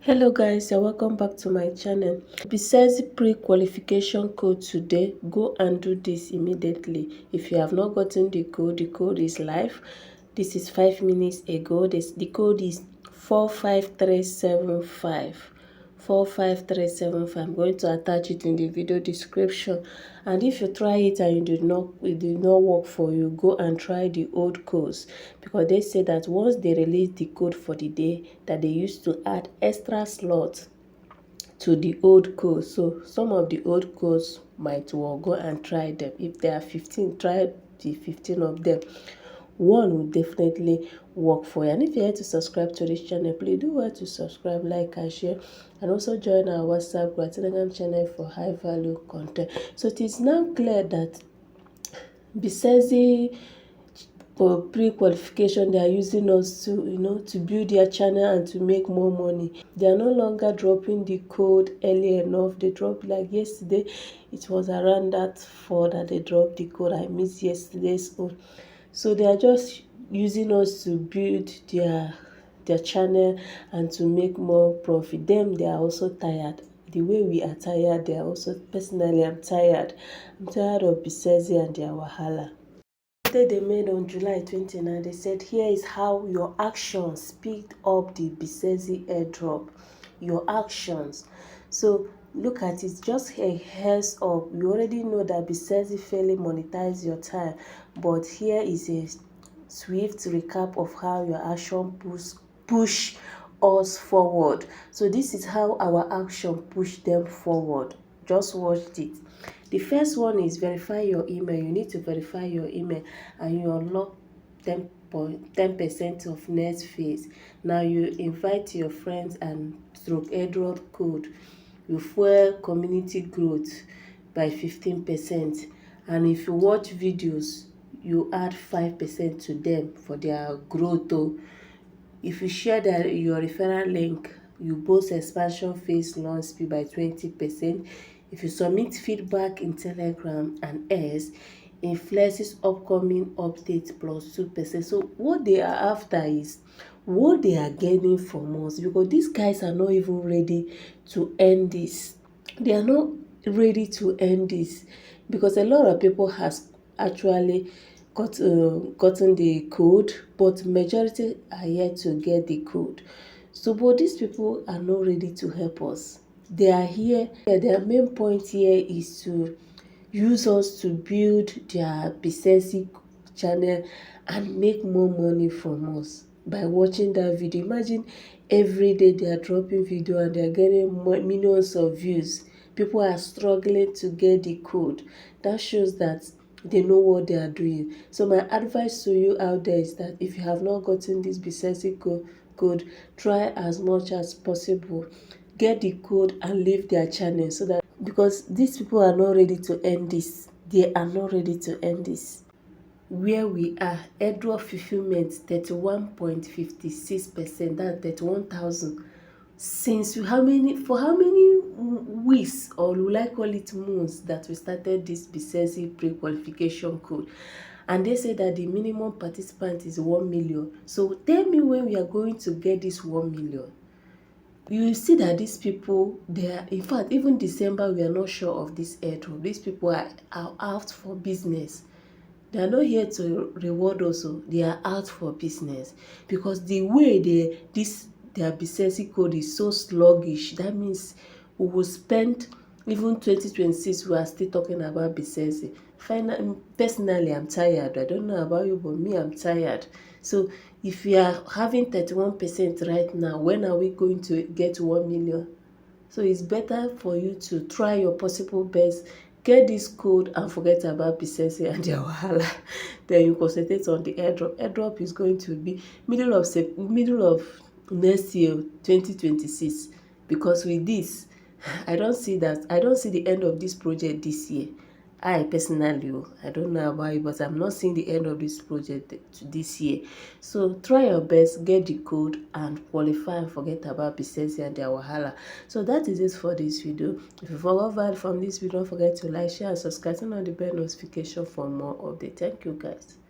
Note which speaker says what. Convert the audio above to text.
Speaker 1: Hello guys, and welcome back to my channel. Becexy pre-qualification code today. Go and do this immediately. If you have not gotten the code is live. This is 5 minutes ago. The code is 45375. 45375. I'm going to attach it in the video description. And if you try it and it did not work for you, go and try the old codes, because they say that once they release the code for the day, that they used to add extra slots to the old code. So some of the old codes might work. Go and try them. If there are 15, try the 15 of them. One will definitely work for you. And if you're here to subscribe to this channel, please do well to subscribe, like and share, and also join our WhatsApp group, Telegram channel for high value content. So it is now clear that Becexy for pre-qualification, they are using us to build their channel and to make more money. They are no longer dropping the code early enough. They dropped like yesterday. It was around that 4 that they dropped the code. I missed yesterday's one. So they are just using us to build their channel and to make more profit. Them, they are also tired. The way we are tired, they are also. Personally, I'm tired. I'm tired of Becexy and their wahala. They made on July 29, they said, here is how your actions speed up the Becexy airdrop. Your actions. So look at it, just a heads up. You already know that Becexy fairly monetize your time, but here is a swift recap of how your action push us forward. So this is how our action push them forward. Just watch it. The first one is verify your email. You need to verify your email and you unlock 10% of net fees. Now you invite your friends and through Airdrop code, you fuel community growth by 15%. And if you watch videos, you add 5% to them for their growth. If you share your referral link, you boost expansion phase launch speed by 20%. If you submit feedback in Telegram and S, it flexes upcoming updates plus 2%. So what they are after is what they are getting from us, because these guys are not even ready to end this. They are not ready to end this because a lot of people has actually gotten the code, but majority are yet to get the code. So but these people are not ready to help us. They are here. Their main point here is to use us to build their Becexy channel and make more money from us by watching that video. Imagine every day they are dropping video and they are getting millions of views. People are struggling to get the code. That shows that they know what they are doing. So my advice to you out there is that if you have not gotten this Becexy code, try as much as possible. Get the code and leave their channel, so that, because these people are not ready to end this. They are not ready to end this. Where we are, airdrop fulfillment 31.56%, that's 31,000. Since how many weeks, or will I call it months, that we started this Becexy pre-qualification code, and they say that the minimum participant is 1 million. So tell me when we are going to get this 1 million. You will see that these people, they are, in fact, even December, we are not sure of this airdrop. These people are out for business. They are not here to reward us. They are out for business, because the way their Becexy code is so sluggish. That means we will spend, even 2026, we are still talking about Becexy. Personally, I'm tired. I don't know about you, but me, I'm tired. So if we are having 31% right now, when are we going to get 1 million? So it's better for you to try your possible best, get this code and forget about Becexy and their wahala. Then you concentrate on the airdrop. Airdrop is going to be middle of next year, 2026. Because with this, I don't see the end of this project this year. I personally, I don't know about you, but I'm not seeing the end of this project this year. So try your best, get the code and qualify, and forget about Becexy and their wahala. So that is it for this video. If you forgot value from this video, don't forget to like, share, and subscribe, turn on the bell notification for more updates. Thank you guys.